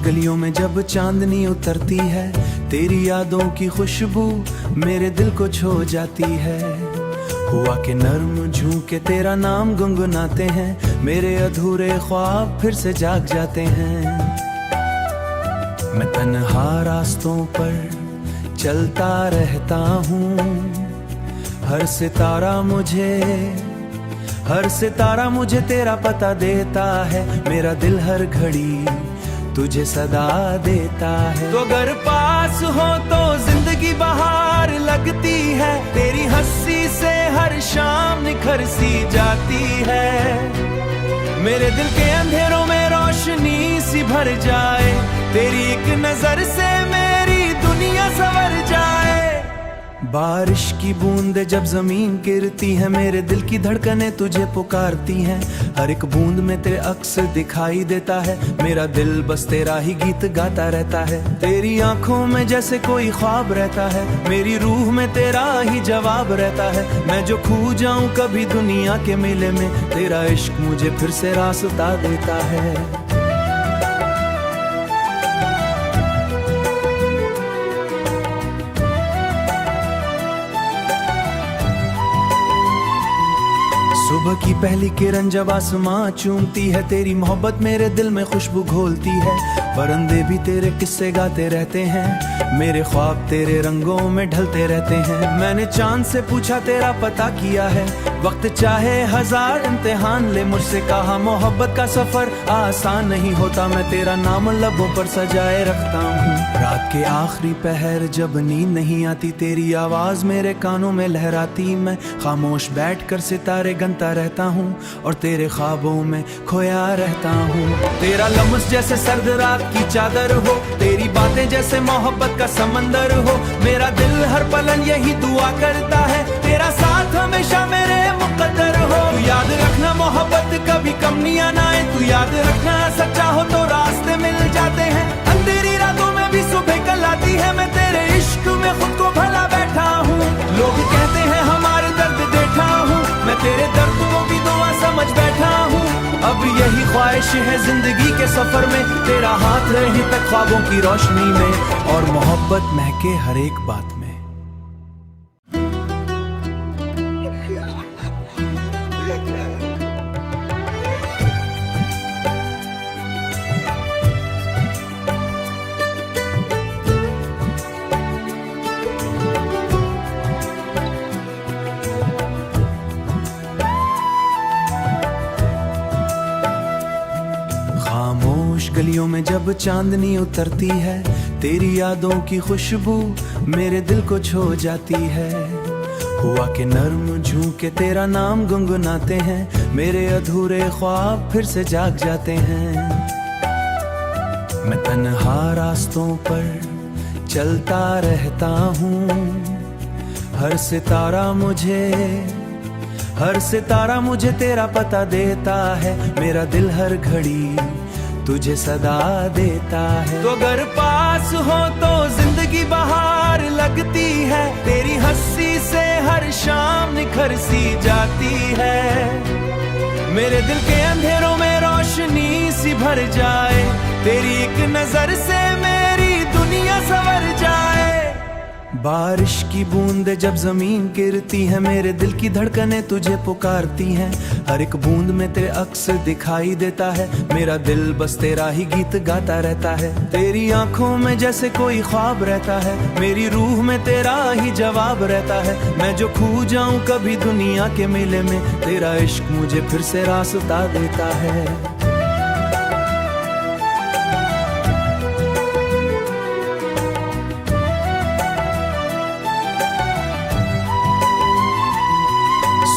गलियों में जब चांदनी उतरती है, तेरी यादों की खुशबू मेरे दिल को छू जाती है। हुआ के नर्म झूके तेरा नाम गुनगुनाते हैं, मेरे अधूरे ख्वाब फिर से जाग जाते हैं। मैं तन्हा रास्तों पर चलता रहता हूँ, हर सितारा मुझे तेरा पता देता है। मेरा दिल हर घड़ी तुझे सदा देता है। तो अगर पास हो तो जिंदगी बहार लगती है, तेरी हंसी से हर शाम निखर सी जाती है। मेरे दिल के अंधेरों में रोशनी सी भर जाए, तेरी एक नजर से मेरी दुनिया संवर जाए। बारिश की बूंदें जब जमीन गिरती है, मेरे दिल की धड़कनें तुझे पुकारती हैं। हर एक बूंद में तेरे अक्स दिखाई देता है, मेरा दिल बस तेरा ही गीत गाता रहता है। तेरी आंखों में जैसे कोई ख्वाब रहता है, मेरी रूह में तेरा ही जवाब रहता है। मैं जो खो जाऊं कभी दुनिया के मेले में, तेरा इश्क मुझे फिर से रास्ता देता है। सुबह की पहली किरण जब आसमां चूमती है, तेरी मोहब्बत मेरे दिल में खुशबू घोलती है। परिंदे भी तेरे किस्से गाते रहते हैं, मेरे ख्वाब तेरे रंगों में ढलते रहते हैं। मैंने चांद से पूछा तेरा पता किया है, वक्त चाहे हजार इम्तिहान ले, मुझसे कहा मोहब्बत का सफर आसान नहीं होता। मैं तेरा नाम लबों पर सजाए रखता हूँ। रात के आखिरी पहर जब नींद नहीं आती, तेरी आवाज मेरे कानों में लहराती। मैं खामोश बैठकर सितारे गिनता रहता हूँ और तेरे ख्वाबों में खोया रहता हूँ। तेरा लम्स जैसे सर्द रात की चादर हो, तेरी बातें जैसे मोहब्बत का समंदर हो। मेरा दिल हर पलन यही दुआ करता है, तेरा साथ हमेशा मेरे मुकद्दर हो। तू याद रखना मोहब्बत कभी कम नहीं आना है, तू याद रखना सच्चा हो तो रास्ते मिल जाते हैं। अंधेरी रातों में भी सुबह कल आती है, मैं तेरे इश्क में खुद को भला बैठा हूँ। लोग कहते हैं हमारे दर्द देखा हूँ, मैं तेरे दर्द को भी दुआ समझ बैठा हूँ। अब यही ख्वाहिश है जिंदगी के सफर में, तेरा हाथ रहे तक ख्वाबों की रोशनी में, और मोहब्बत महके हर एक बात में। खामोश गलियों में जब चांदनी उतरती है, तेरी यादों की खुशबू मेरे दिल को छू जाती है। हुआ के नर्म झूके तेरा नाम गुनगुनाते हैं, मेरे अधूरे ख्वाब फिर से जाग जाते हैं। मैं तन्हा रास्तों पर चलता रहता हूँ, हर सितारा मुझे तेरा पता देता है। मेरा दिल हर घड़ी तुझे सदा देता है। तो अगर पास हो तो जिंदगी बहार लगती है, तेरी हंसी से हर शाम निखर सी जाती है। मेरे दिल के अंधेरों में रोशनी सी भर जाए, तेरी एक नजर से मेरी दुनिया संवर जाए। बारिश की बूंदें जब जमीन गिरती है, मेरे दिल की धड़कनें तुझे पुकारती हैं। हर एक बूंद में तेरे अक्स दिखाई देता है, मेरा दिल बस तेरा ही गीत गाता रहता है। तेरी आंखों में जैसे कोई ख्वाब रहता है, मेरी रूह में तेरा ही जवाब रहता है। मैं जो खो जाऊं कभी दुनिया के मेले में, तेरा इश्क मुझे फिर से रास्ता देता है।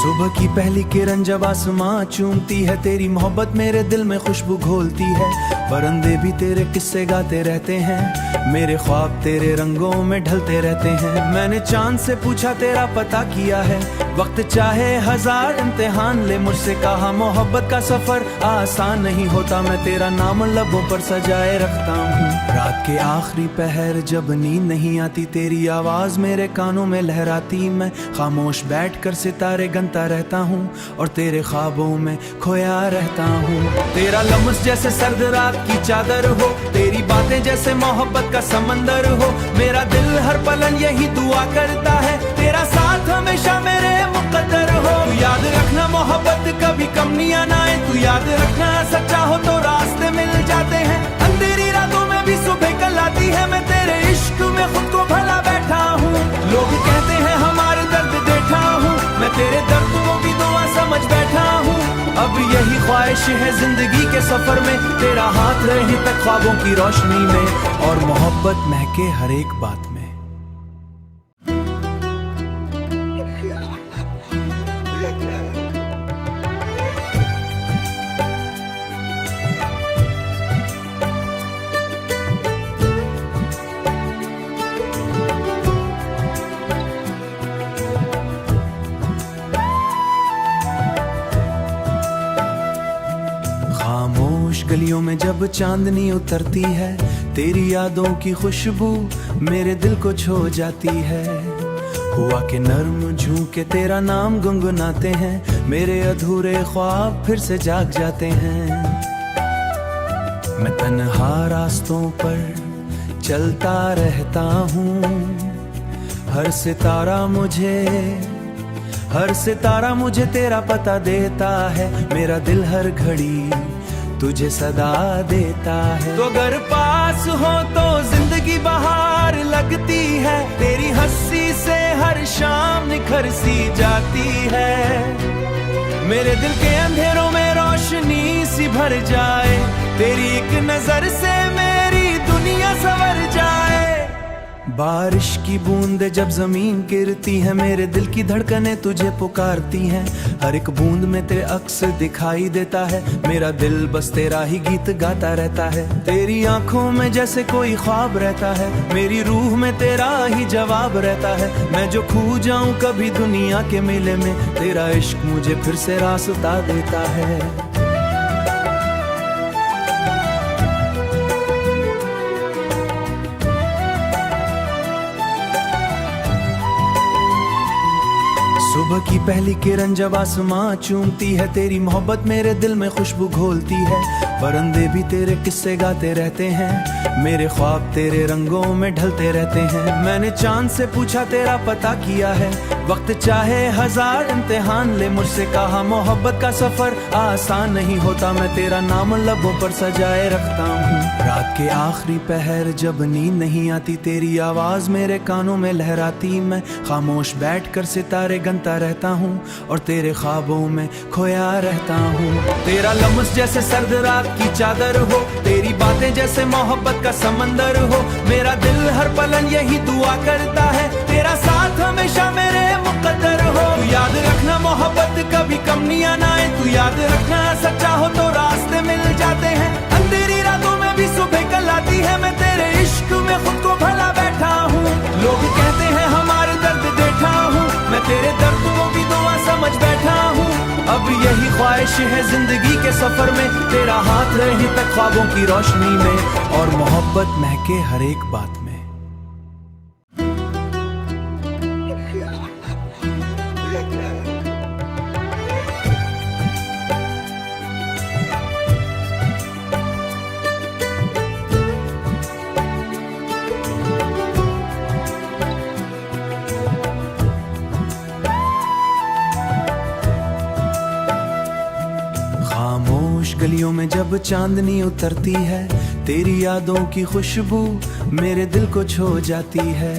सुबह की पहली किरण जब आसमां चूमती है, तेरी मोहब्बत मेरे दिल में खुशबू घोलती है। परिंदे भी तेरे किस्से गाते रहते हैं, मेरे ख्वाब तेरे रंगों में ढलते रहते हैं। मैंने चांद से पूछा तेरा पता किया है, वक्त चाहे हजार इम्तिहान ले, मुझसे कहा मोहब्बत का सफर आसान नहीं होता। मैं तेरा नाम लबों पर सजाए रखता हूँ। रात के आखिरी पहर जब नींद नहीं आती, तेरी आवाज मेरे कानों में लहराती। मैं खामोश बैठकर सितारे गिनता ढलता रहता हूँ और तेरे ख्वाबों में खोया रहता हूँ। तेरा लम्स जैसे सर्द रात की चादर हो, तेरी बातें जैसे मोहब्बत का समंदर हो। मेरा दिल हर पलन यही दुआ करता है, तेरा साथ हमेशा मेरे मुकद्दर हो। तू याद रखना मोहब्बत कभी कमियां ना आए, तू याद रखना सच्चा हो तो रास्ते मिल जाते हैं। अंधेरी रातों में भी सुबह कल आती है, मैं तेरे इश्क में खुद को भला बैठा हूँ। लोग कहते हैं हमारे दर्द देखा हूँ, मैं तेरे दर्द को भी दुआ समझ बैठा हूँ। अब यही ख्वाहिश है जिंदगी के सफर में, तेरा हाथ रहे तक ख्वाबों की रोशनी में और मोहब्बत महके हर एक बात में। खामोश गलियों में जब चांदनी उतरती है, तेरी यादों की खुशबू मेरे दिल को छू जाती है। हुआ के नर्म झूके तेरा नाम गुनगुनाते हैं, मेरे अधूरे ख्वाब फिर से जाग जाते हैं। मैं तन्हा रास्तों पर चलता रहता हूँ, हर सितारा मुझे तेरा पता देता है। मेरा दिल हर घड़ी तुझे सदा देता है। तो अगर पास हो तो जिंदगी बहार लगती है, तेरी हंसी से हर शाम निखर सी जाती है। मेरे दिल के अंधेरों में रोशनी सी भर जाए, तेरी एक नजर से मेरी दुनिया संवर जाए। बारिश की बूंदे जब जमीन गिरती है, मेरे दिल की धड़कनें तुझे पुकारती हैं। हर एक बूंद में तेरे अक्स दिखाई देता है, मेरा दिल बस तेरा ही गीत गाता रहता है। तेरी आंखों में जैसे कोई ख्वाब रहता है, मेरी रूह में तेरा ही जवाब रहता है। मैं जो खो जाऊं कभी दुनिया के मेले में, तेरा इश्क मुझे फिर से रास्ता देता है। सुबह की पहली किरण जब आसमां चूमती है, तेरी मोहब्बत मेरे दिल में खुशबू घोलती है। परिंदे भी तेरे किस्से गाते रहते हैं, मेरे ख्वाब तेरे रंगों में ढलते रहते हैं। मैंने चांद से पूछा तेरा पता किया है, वक्त चाहे हजार इम्तिहान ले मुझसे कहा मोहब्बत का सफर आसान नहीं होता। मैं तेरा नाम लबों पर सजाए रखता हूँ। रात के आखिरी पहर जब नींद नहीं आती, तेरी आवाज मेरे कानों में लहराती। मैं खामोश बैठकर सितारे गिनता रहता हूँ और तेरे ख्वाबों में खोया रहता हूँ। तेरा लम्स जैसे सर्द रात की चादर हो, तेरी बातें जैसे मोहब्बत का समंदर हो। मेरा दिल हर पलन यही दुआ करता है, तेरा साथ हमेशा मेरे मुकद्दर हो। तू याद रखना मोहब्बत कभी कमियां ना आए, तू याद रखना सच्चा हो तो रास्ते मिल जाते हैं। अंधेरी रातों में भी सुबह कल आती है, मैं तेरे इश्क में खुद को भला बैठा हूँ। लोग कहते हैं हमारे दर्द देखा हूँ, मैं तेरे दर्द को भी दुआ समझ बैठा हूँ। अब यही ख्वाहिश है जिंदगी के सफर में, तेरा हाथ रहे तक ख्वाबों की रोशनी में और मोहब्बत महके हर एक बात में। खामोश गलियों में जब चांदनी उतरती है, तेरी यादों की खुशबू मेरे दिल को छू जाती है।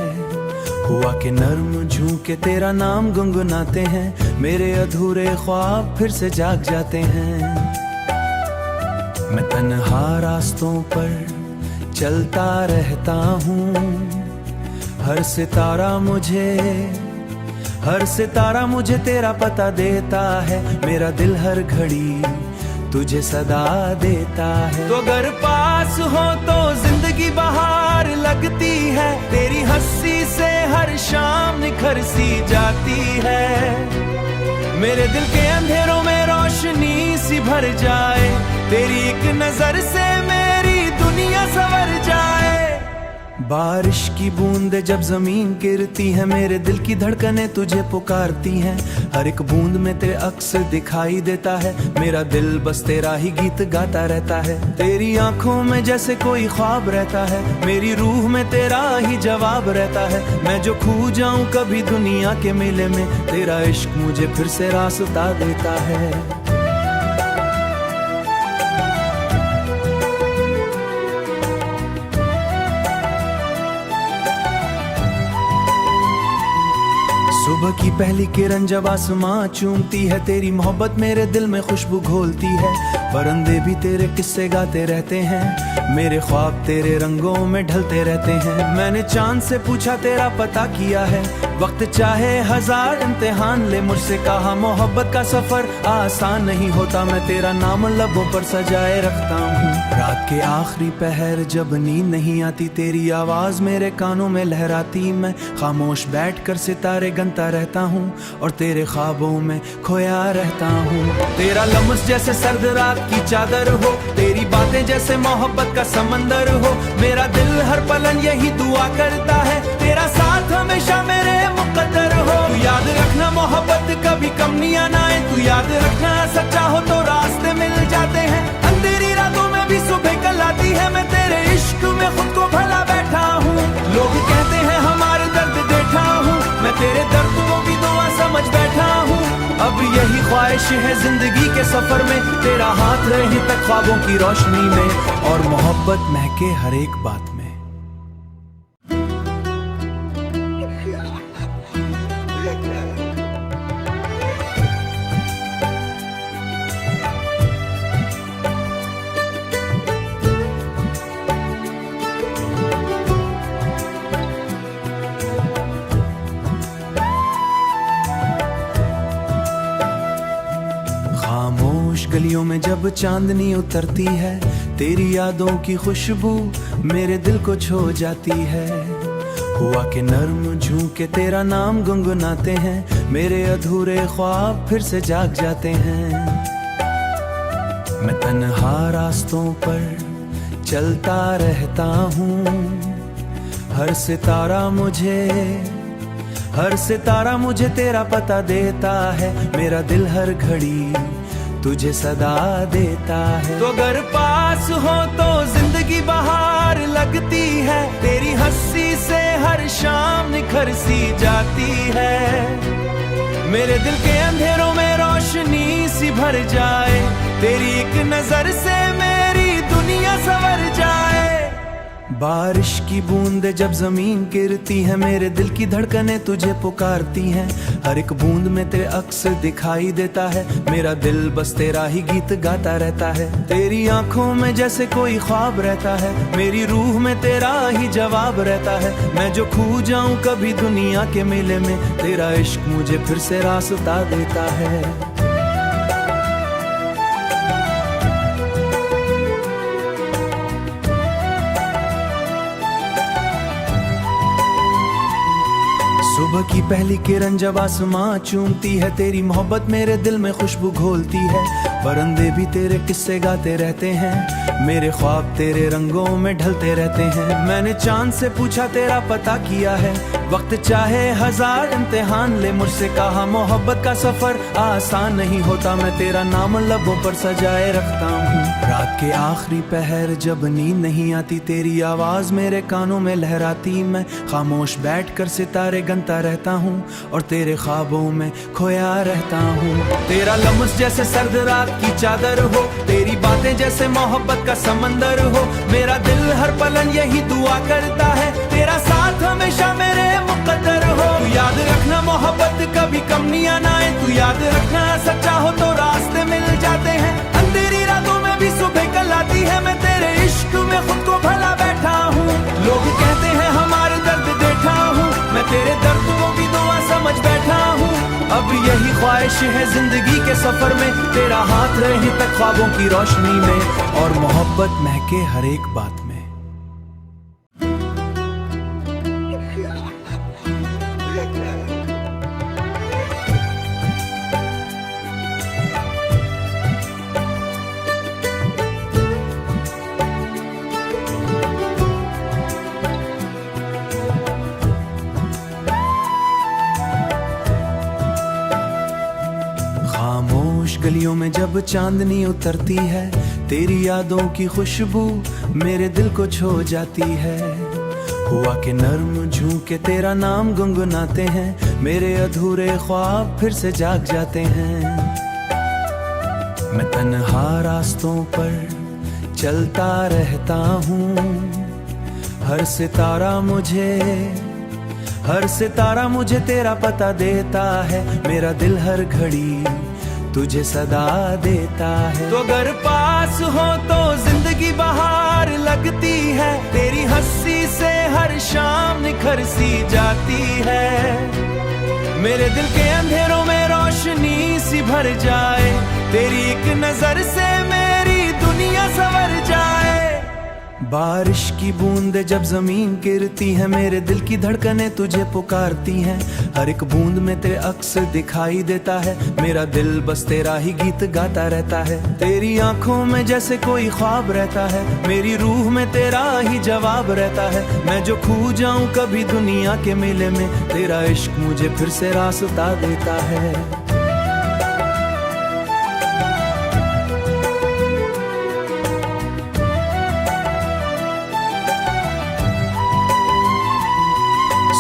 हुआ के नर्म झूके तेरा नाम गुनगुनाते हैं, मेरे अधूरे ख्वाब फिर से जाग जाते हैं। मैं तन्हा रास्तों पर चलता रहता हूँ, हर सितारा मुझे तेरा पता देता है। मेरा दिल हर घड़ी तुझे सदा देता है। तो अगर पास हो तो जिंदगी बहार लगती है, तेरी हंसी से हर शाम निखर सी जाती है। मेरे दिल के अंधेरों में रोशनी सी भर जाए, तेरी एक नजर से मेरी दुनिया संवर जाए। बारिश की बूंदे जब जमीन गिरती है, मेरे दिल की धड़कनें तुझे पुकारती हैं। हर एक बूंद में तेरे अक्स दिखाई देता है, मेरा दिल बस तेरा ही गीत गाता रहता है। तेरी आंखों में जैसे कोई ख्वाब रहता है, मेरी रूह में तेरा ही जवाब रहता है। मैं जो खो जाऊं कभी दुनिया के मेले में, तेरा इश्क मुझे फिर से रास्ता देता है। सुबह की पहली किरण जब आसमां चूमती है, तेरी मोहब्बत मेरे दिल में खुशबू घोलती है। परिंदे भी तेरे किस्से गाते रहते हैं, मेरे ख्वाब तेरे रंगों में ढलते रहते हैं। मैंने चांद से पूछा तेरा पता किया है, वक्त चाहे हजार इम्तिहान ले, मुझसे कहा मोहब्बत का सफर आसान नहीं होता। मैं तेरा नाम लबों पर सजाए रखता हूँ। रात के आखिरी पहर जब नींद नहीं आती, तेरी आवाज मेरे कानों में लहराती। मैं खामोश बैठकर सितारे गिनता रहता हूँ और तेरे ख्वाबों में खोया रहता हूँ। तेरा लम्स जैसे सर्द रात की चादर हो, तेरी बातें जैसे मोहब्बत का समंदर हो। मेरा दिल हर पलन यही दुआ करता है, तेरा साथ हमेशा मेरे मुकद्दर हो। तू याद रखना मोहब्बत कभी कमियां ना आए, तू याद रखना सच्चा हो तो रास्ते मिल जाते हैं। अंधेरी रातों में भी सुबह कल आती है, मैं तेरे इश्क में खुद को भला बैठा हूँ। लोग कहते हैं हमारे दर्द देखा हूँ, मैं तेरे दर्द को भी दुआ समझ बैठा हूँ। अब यही ख्वाहिश है जिंदगी के सफर में, तेरा हाथ रहे तक ख्वाबों की रोशनी में और मोहब्बत महके हर एक बात में। खामोश गलियों में जब चांदनी उतरती है, तेरी यादों की खुशबू मेरे दिल को छो जाती है। हुआ के नर्म झूके तेरा नाम गुनगुनाते हैं, मेरे अधूरे ख्वाब फिर से जाग जाते हैं। मैं तन्हा रास्तों पर चलता रहता हूँ, हर सितारा मुझे तेरा पता देता है। मेरा दिल हर घड़ी तुझे सदा देता है। तो अगर पास हो तो जिंदगी बहार लगती है, तेरी हंसी से हर शाम निखर सी जाती है। मेरे दिल के अंधेरों में रोशनी सी भर जाए, तेरी एक नजर से मेरी दुनिया संवर जाए। बारिश की बूंदे जब जमीन गिरती है, मेरे दिल की धड़कनें तुझे पुकारती हैं। हर एक बूंद में तेरे अक्स दिखाई देता है, मेरा दिल बस तेरा ही गीत गाता रहता है। तेरी आंखों में जैसे कोई ख्वाब रहता है, मेरी रूह में तेरा ही जवाब रहता है। मैं जो खो जाऊं कभी दुनिया के मेले में, तेरा इश्क मुझे फिर से रास्ता देता है। सुबह की पहली किरण जब आसमां चूमती है, तेरी मोहब्बत मेरे दिल में खुशबू घोलती है। परिंदे भी तेरे किस्से गाते रहते हैं, मेरे ख्वाब तेरे रंगों में ढलते रहते हैं। मैंने चांद से पूछा तेरा पता किया है, वक्त चाहे हजार इम्तिहान ले, मुझसे कहा मोहब्बत का सफर आसान नहीं होता। मैं तेरा नाम लबों पर सजाए रखता हूँ। रात के आखिरी पहर जब नींद नहीं आती, तेरी आवाज मेरे कानों में लहराती। मैं खामोश बैठकर सितारे गिनता रहता हूँ और तेरे ख्वाबों में खोया रहता हूँ। तेरा लम्स जैसे सर्द रात की चादर हो, तेरी बातें जैसे मोहब्बत का समंदर हो। मेरा दिल हर पलन यही दुआ करता है, तेरा साथ हमेशा मेरे मुकद्दर हो। तू याद रखना मोहब्बत कभी कमियां ना आए, तू याद रखना सच्चा हो तो रास्ते मिल जाते हैं। अंधेरी रातों में भी सुबह कल आती है, मैं तेरे इश्क में खुद को भला बैठा हूँ। लोग कहते हैं हमारे दर्द देखा हूँ, मैं तेरे दर्द को भी दुआ समझ बैठा हूँ। अब यही ख्वाहिश है जिंदगी के सफर में, तेरा हाथ रहे तक ख्वाबों की रोशनी में और मोहब्बत महके हर एक बात में। गलियों में जब चांदनी उतरती है, तेरी यादों की खुशबू मेरे दिल को छू जाती है। हुआ के नर्म झूके तेरा नाम गुनगुनाते हैं, मेरे अधूरे ख्वाब फिर से जाग जाते हैं। मैं तन्हा रास्तों पर चलता रहता हूँ, हर सितारा मुझे तेरा पता देता है। मेरा दिल हर घड़ी तुझे सदा देता है। तो अगर पास हो तो जिंदगी बहार लगती है, तेरी हंसी से हर शाम निखर सी जाती है। मेरे दिल के अंधेरों में रोशनी सी भर जाए, तेरी एक नजर से मेरी दुनिया संवर जाए। बारिश की बूंदें जब जमीन गिरती है, मेरे दिल की धड़कनें तुझे पुकारती हैं। हर एक बूंद में तेरे अक्स दिखाई देता है, मेरा दिल बस तेरा ही गीत गाता रहता है। तेरी आंखों में जैसे कोई ख्वाब रहता है, मेरी रूह में तेरा ही जवाब रहता है। मैं जो खो जाऊं कभी दुनिया के मेले में, तेरा इश्क मुझे फिर से रास्ता देता है।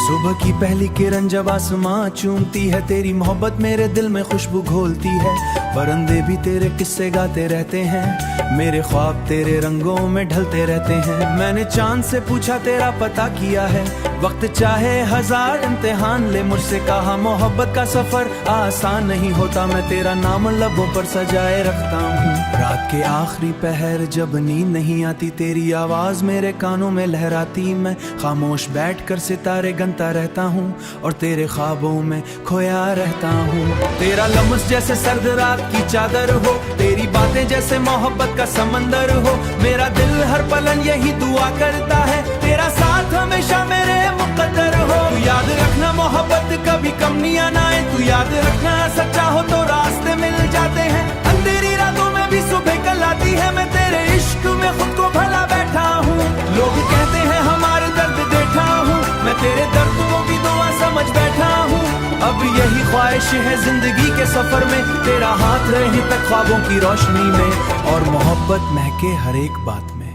सुबह की पहली किरण जब आसमां चूमती है, तेरी मोहब्बत मेरे दिल में खुशबू घोलती है। परिंदे भी तेरे किस्से गाते रहते हैं, मेरे ख्वाब तेरे रंगों में ढलते रहते हैं। मैंने चांद से पूछा तेरा पता किया है, वक्त चाहे हजार इम्तिहान ले मुझसे कहा मोहब्बत का सफर आसान नहीं होता। मैं तेरा नाम लबों पर सजाए रखता हूँ। रात के आखिरी पहर जब नींद नहीं आती, तेरी आवाज मेरे कानों में लहराती। मैं खामोश बैठकर सितारे गिनता रहता हूँ और तेरे ख्वाबों में खोया रहता हूँ। तेरा लम्स जैसे सर्द रात की चादर हो, तेरी बातें जैसे मोहब्बत का समंदर हो। मेरा दिल हर पलन यही दुआ करता है, तेरा साथ हमेशा मेरे मुकद्दर हो। तू याद रखना मोहब्बत कभी कम नहीं आना है, तू याद रखना सच्चा हो तो रास्ते मिल जाते हैं। अंधेरी रातों में भी सुबह कल आती है, मैं तेरे इश्क में खुद को भला बैठा हूँ। लोग कहते हैं हमारे दर्द देखा हूँ, मैं तेरे दर्दों की दुआ समझ बैठा हूँ। अब यही ख्वाहिश है जिंदगी के सफर में, तेरा हाथ रहे तक ख्वाबों की रोशनी में और मोहब्बत महके हर एक बात में।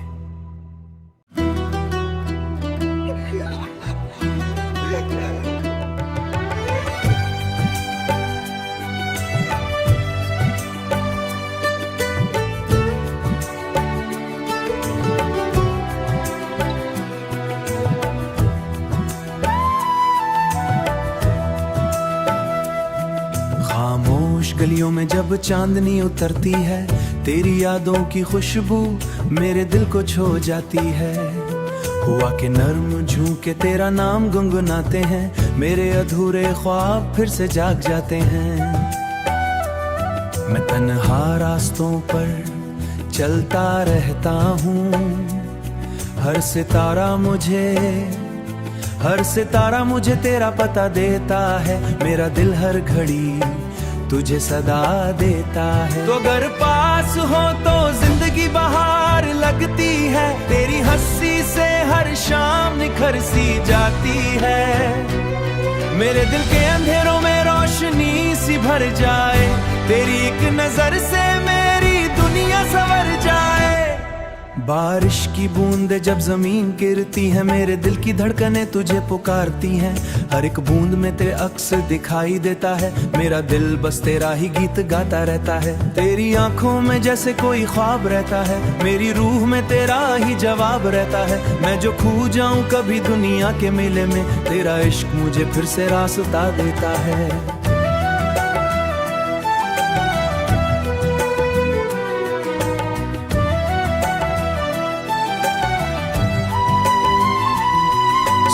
खामोश गलियों में जब चांदनी उतरती है, तेरी यादों की खुशबू मेरे दिल को छू जाती है। हुआ के नर्म झूके तेरा नाम गुनगुनाते हैं, मेरे अधूरे ख्वाब फिर से जाग जाते हैं। मैं तन्हा रास्तों पर चलता रहता हूँ, हर सितारा मुझे तेरा पता देता है। मेरा दिल हर घड़ी तुझे सदा देता है। तो अगर पास हो तो जिंदगी बहार लगती है, तेरी हंसी से हर शाम निखर सी जाती है। मेरे दिल के अंधेरों में रोशनी सी भर जाए, तेरी एक नजर से मेरी दुनिया संवर जाए। बारिश की बूंदें जब जमीन गिरती है, मेरे दिल की धड़कनें तुझे पुकारती हैं। हर एक बूंद में तेरे अक्स दिखाई देता है, मेरा दिल बस तेरा ही गीत गाता रहता है। तेरी आंखों में जैसे कोई ख्वाब रहता है, मेरी रूह में तेरा ही जवाब रहता है। मैं जो खो जाऊं कभी दुनिया के मेले में, तेरा इश्क मुझे फिर से रास्ता देता है।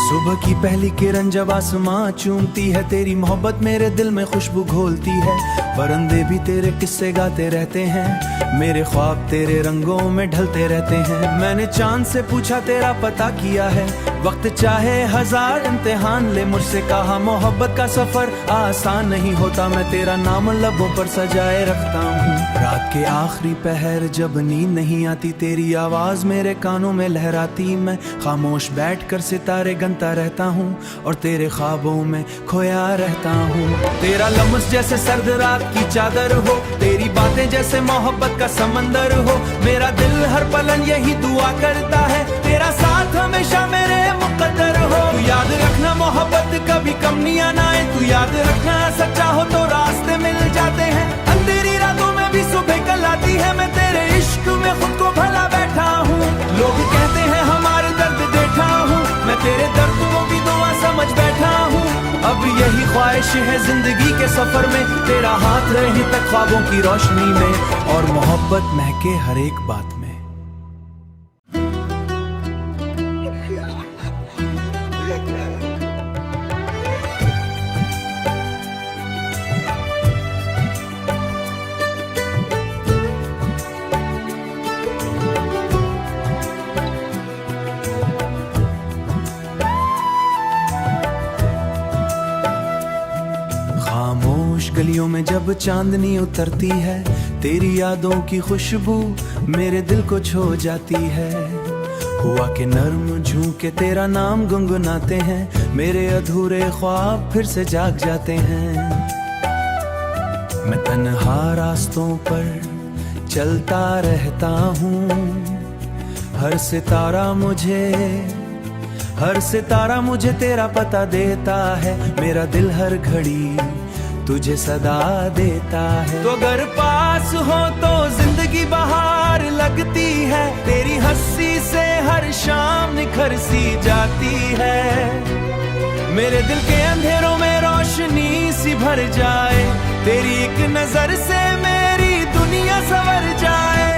सुबह की पहली किरण जब आसमां चूमती है, तेरी मोहब्बत मेरे दिल में खुशबू घोलती है। परिंदे भी तेरे किस्से गाते रहते हैं, मेरे ख्वाब तेरे रंगों में ढलते रहते हैं। मैंने चांद से पूछा तेरा पता किया है, वक्त चाहे हजार इम्तिहान ले मुझसे कहा मोहब्बत का सफर आसान नहीं होता। मैं तेरा नाम लबों पर सजाए रखता हूँ। रात के आखिरी पहर जब नींद नहीं आती, तेरी आवाज मेरे कानों में लहराती। मैं खामोश बैठकर सितारे गिनता रहता हूँ और तेरे ख्वाबों में खोया रहता हूँ। तेरा लम्स जैसे सर्द रात की चादर हो, तेरी बातें जैसे मोहब्बत का समंदर हो। मेरा दिल हर पलन यही दुआ करता है, तेरा साथ हमेशा मेरे मुकद्दर हो। तू याद रखना मोहब्बत कभी कम नहीं आना है, तू याद रखना सच्चा हो तो रास्ते मिल जाते हैं। अंधेरी रातों में भी सुबह कल आती है, मैं तेरे इश्क में खुद को भला बैठा हूँ। लोग कहते हैं हमारे दर्द देखा हूँ, मैं तेरे दर्दों की दुआ समझ बैठा हूँ। अब यही ख्वाहिश है जिंदगी के सफर में, तेरा हाथ रहे तक ख्वाबों की रोशनी में, और मोहब्बत महके हर एक बात में। खामोश गलियों में जब चांदनी उतरती है, तेरी यादों की खुशबू मेरे दिल को छो जाती है। हुआ के नर्म झूके तेरा नाम गुनगुनाते हैं, मेरे अधूरे ख्वाब फिर से जाग जाते हैं। मैं तन्हा रास्तों पर चलता रहता हूँ, हर सितारा मुझे तेरा पता देता है। मेरा दिल हर घड़ी तुझे सदा देता है। तो अगर पास हो तो जिंदगी बहार लगती है, तेरी हंसी से हर शाम निखर सी जाती है। मेरे दिल के अंधेरों में रोशनी सी भर जाए, तेरी एक नजर से मेरी दुनिया संवर जाए।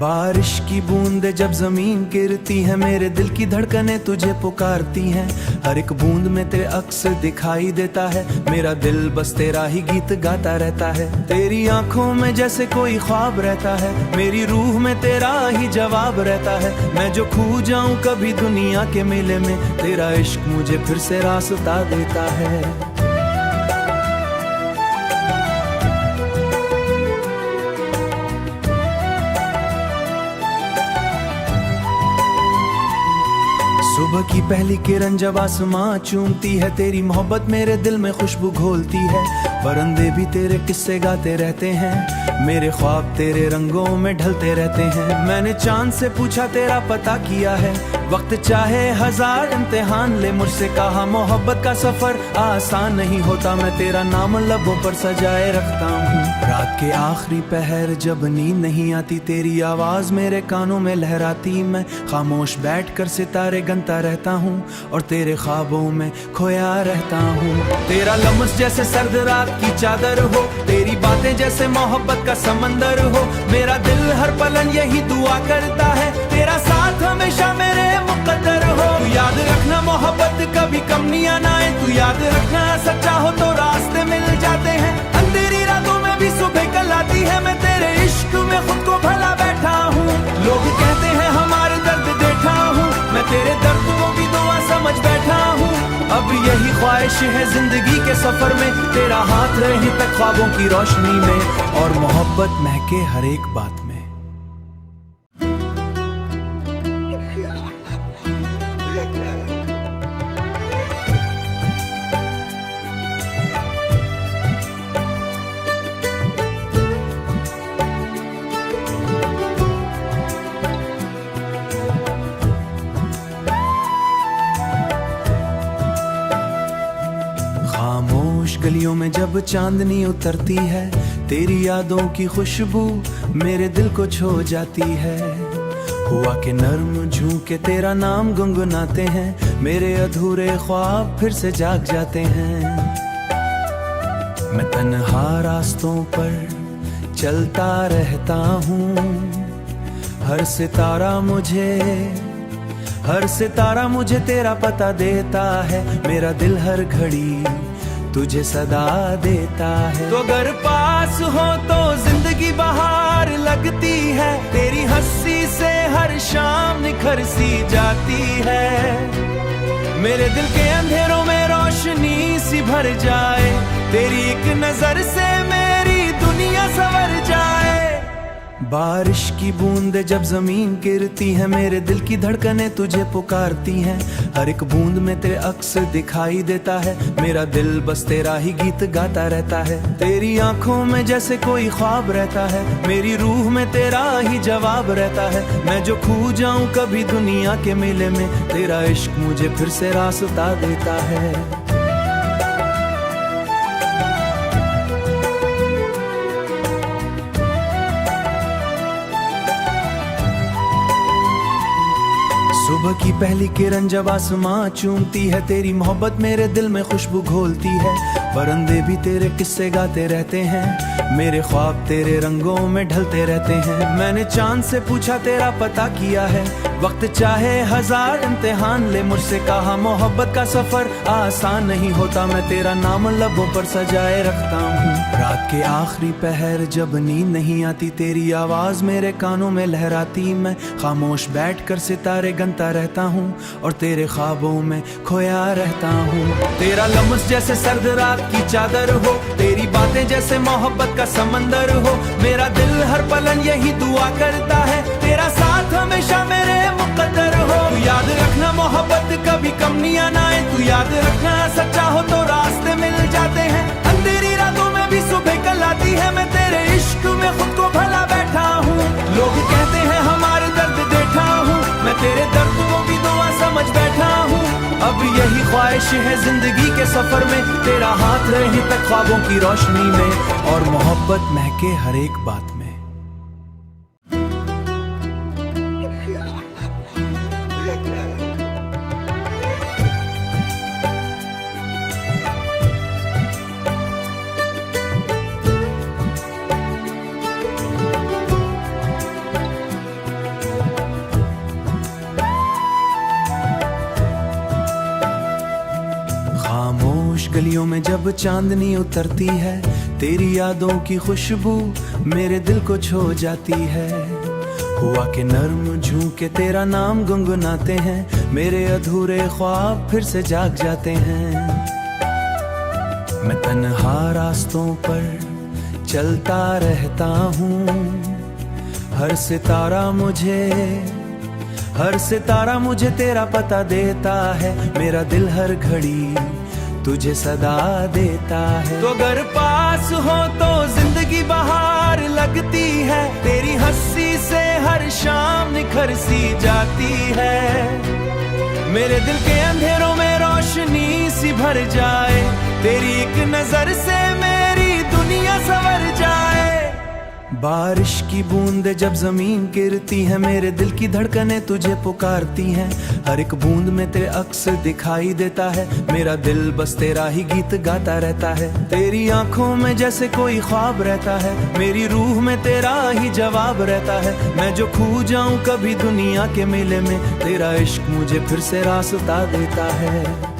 बारिश की बूंदें जब जमीन गिरती है, मेरे दिल की धड़कनें तुझे पुकारती हैं। हर एक बूंद में तेरे अक्स दिखाई देता है, मेरा दिल बस तेरा ही गीत गाता रहता है। तेरी आंखों में जैसे कोई ख्वाब रहता है, मेरी रूह में तेरा ही जवाब रहता है। मैं जो खो जाऊं कभी दुनिया के मेले में, तेरा इश्क मुझे फिर से रास्ता देता है। सुबह की पहली किरण जब आसमां चूमती है, तेरी मोहब्बत मेरे दिल में खुशबू घोलती है। परिंदे भी तेरे किस्से गाते रहते हैं, मेरे ख्वाब तेरे रंगों में ढलते रहते हैं। मैंने चांद से पूछा तेरा पता किया है, वक्त चाहे हजार इम्तिहान ले, मुझसे कहा मोहब्बत का सफर आसान नहीं होता। मैं तेरा नाम लबों पर सजाए रखता हूँ। रात के आखिरी पहर जब नींद नहीं आती, तेरी आवाज मेरे कानों में लहराती। मैं खामोश बैठकर सितारे गिनता रहता हूँ, और तेरे ख्वाबों में खोया रहता हूँ। तेरा लम्स जैसे सर्द रात की चादर हो, तेरी बातें जैसे मोहब्बत का समंदर हो। मेरा दिल हर पलन यही दुआ करता है, तेरा साथ हमेशा मेरे मुकद्दर हो। तू याद रखना मोहब्बत कभी कम नहीं आना है, तू याद रखना सच्चा हो तो रास्ते मिल जाते हैं। अंधेरी रातों में भी सुबह कल आती है, मैं तेरे इश्क में खुद को भला बैठा हूँ। लोग कहते हैं हमारे दर्द देखा हूँ, मैं तेरे दर्दों की दुआ समझ बैठा हूँ। अब यही ख्वाहिश है जिंदगी के सफर में, तेरा हाथ रहे तक ख्वाबों की रोशनी में, और मोहब्बत महके हर एक बात में। खामोश गलियों में जब चांदनी उतरती है, तेरी यादों की खुशबू मेरे दिल को छो जाती है। हुआ के नर्म झूके तेरा नाम गुनगुनाते हैं, मेरे अधूरे ख्वाब फिर से जाग जाते हैं। मैं तन्हा रास्तों पर चलता रहता हूँ, हर सितारा मुझे तेरा पता देता है। मेरा दिल हर घड़ी तुझे सदा देता है। तो अगर पास हो तो जिंदगी बहार लगती है, तेरी हंसी से हर शाम निखर सी जाती है। मेरे दिल के अंधेरों में रोशनी सी भर जाए, तेरी एक नजर से मेरी दुनिया संवर जाए। बारिश की बूंदे जब जमीन गिरती है, मेरे दिल की धड़कनें तुझे पुकारती हैं। हर एक बूंद में तेरे अक्स दिखाई देता है, मेरा दिल बस तेरा ही गीत गाता रहता है। तेरी आंखों में जैसे कोई ख्वाब रहता है, मेरी रूह में तेरा ही जवाब रहता है। मैं जो खो जाऊं कभी दुनिया के मेले में, तेरा इश्क मुझे फिर से रास्ता देता है। सुबह की पहली किरण जब आसमां चूमती है, तेरी मोहब्बत मेरे दिल में खुशबू घोलती है। परिंदे भी तेरे किस्से गाते रहते हैं, मेरे ख्वाब तेरे रंगों में ढलते रहते हैं। मैंने चांद से पूछा तेरा पता किया है, वक्त चाहे हजार इम्तिहान ले, मुझसे कहा मोहब्बत का सफर आसान नहीं होता। मैं तेरा नाम लबों पर सजाए रखता हूँ। रात के आखिरी पहर जब नींद नहीं आती, तेरी आवाज मेरे कानों में लहराती। मैं खामोश बैठकर सितारे गिनता रहता हूँ और तेरे ख्वाबों में खोया रहता हूँ। तेरा लम्स जैसे सर्द रात की चादर हो, तेरी बातें जैसे मोहब्बत का समंदर हो। मेरा दिल हर पलन यही दुआ करता है, तेरा साथ हमेशा मेरे मुकद्दर हो। तू याद रखना मोहब्बत कभी कम नहीं आना है, तू याद रखना सच्चा हो तो रास्ते मिल जाते हैं। अंधेरी रातों में भी सुबह कल आती है, मैं तेरे इश्क में खुद को भला बैठा हूँ। लोग कहते हैं हमारे दर्द देखा हूँ, मैं तेरे दर्द को भी दुआ समझ बैठा हूँ। अब यही ख्वाहिश है जिंदगी के सफर में, तेरा हाथ रहे तक ख्वाबों की रोशनी में और मोहब्बत महके हर एक बात में। खामोश गलियों में जब चांदनी उतरती है, तेरी यादों की खुशबू मेरे दिल को छो जाती है। हुआ के नर्म झूके तेरा नाम गुनगुनाते हैं, मेरे अधूरे ख्वाब फिर से जाग जाते हैं। मैं तन्हा रास्तों पर चलता रहता हूँ, हर सितारा मुझे तेरा पता देता है। मेरा दिल हर घड़ी तुझे सदा देता है। तो अगर पास हो तो जिंदगी बहार लगती है, तेरी हंसी से हर शाम निखर सी जाती है। मेरे दिल के अंधेरों में रोशनी सी भर जाए, तेरी एक नजर से मेरी दुनिया संवर जाए। बारिश की बूंदे जब जमीन गिरती है, मेरे दिल की धड़कनें तुझे पुकारती हैं। हर एक बूंद में तेरे अक्स दिखाई देता है, मेरा दिल बस तेरा ही गीत गाता रहता है। तेरी आंखों में जैसे कोई ख्वाब रहता है, मेरी रूह में तेरा ही जवाब रहता है। मैं जो खो जाऊं कभी दुनिया के मेले में, तेरा इश्क मुझे फिर से रास्ता देता है।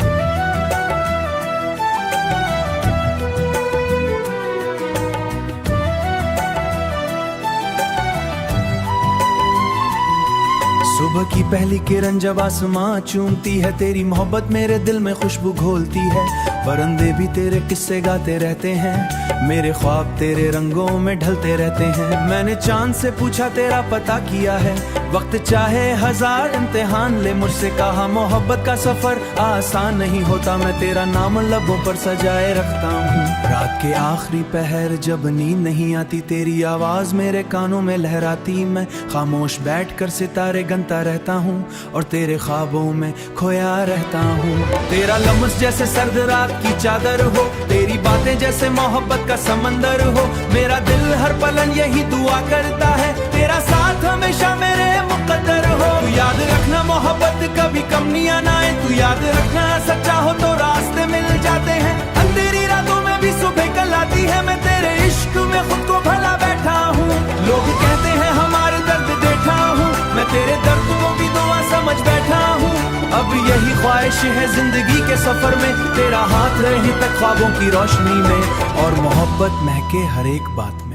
सुबह की पहली किरण जब आसमां चूमती है, तेरी मोहब्बत मेरे दिल में खुशबू घोलती है। परिंदे भी तेरे किस्से गाते रहते हैं, मेरे ख्वाब तेरे रंगों में ढलते रहते हैं। मैंने चांद से पूछा तेरा पता किया है, वक्त चाहे हजार इम्तिहान ले, मुझसे कहा मोहब्बत का सफर आसान नहीं होता। मैं तेरा नाम लबों पर सजाए रखता हूँ। रात के आखिरी पहर जब नींद नहीं आती, तेरी आवाज मेरे कानों में लहराती। मैं खामोश बैठकर सितारे गिनता रहता हूँ और तेरे ख्वाबों में खोया रहता हूँ। तेरा लम्स जैसे सर्द रात की चादर हो, तेरी बातें जैसे मोहब्बत का समंदर हो। मेरा दिल हर पलन यही दुआ करता है, तेरा साथ हमेशा मेरे मुकद्दर हो। तू याद रखना मोहब्बत कभी कम नहीं आना है, तू याद रखना सच्चा हो तो रास्ते मिल जाते हैं। अंधेरी रातों में भी सुबह कल आती है, मैं तेरे इश्क में खुद को भला बैठा हूँ। लोग कहते हैं हमारे दर्द देखा हूँ, मैं तेरे दर्द को भी दुआ समझ बैठा हूँ। अब यही ख्वाहिश है जिंदगी के सफर में, तेरा हाथ रहे तक ख्वाबों की रोशनी में और मोहब्बत महके हर एक बात में।